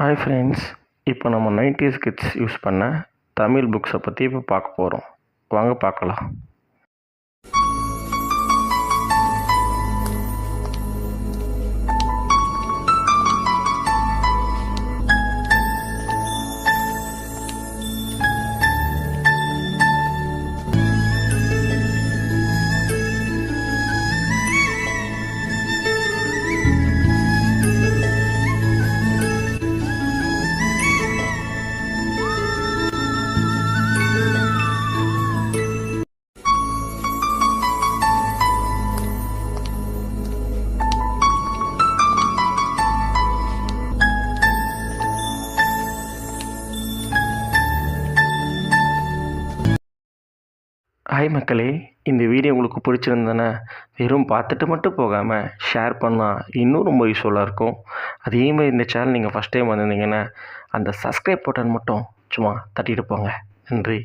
Hi friends, இப்போ நம்ம 90s kids use பண்ண தமிழ் புக்ஸை பற்றி இப்போ பார்க்க போகிறோம். வாங்க பார்க்கலாம். ஹாய் மக்களே, இந்த வீடியோ உங்களுக்கு பிடிச்சிருந்தேன்னா வெறும் பார்த்துட்டு மட்டும் போகாமல் ஷேர் பண்ணால் இன்னும் ரொம்ப யூஸ்ஃபுல்லாக இருக்கும். அதே மாதிரி இந்த சேனல் நீங்கள் ஃபஸ்ட் டைம் வந்திருந்தீங்கன்னா அந்த சப்ஸ்கிரைப் பட்டன் மட்டும் சும்மா தட்டிட்டு போங்க. நன்றி.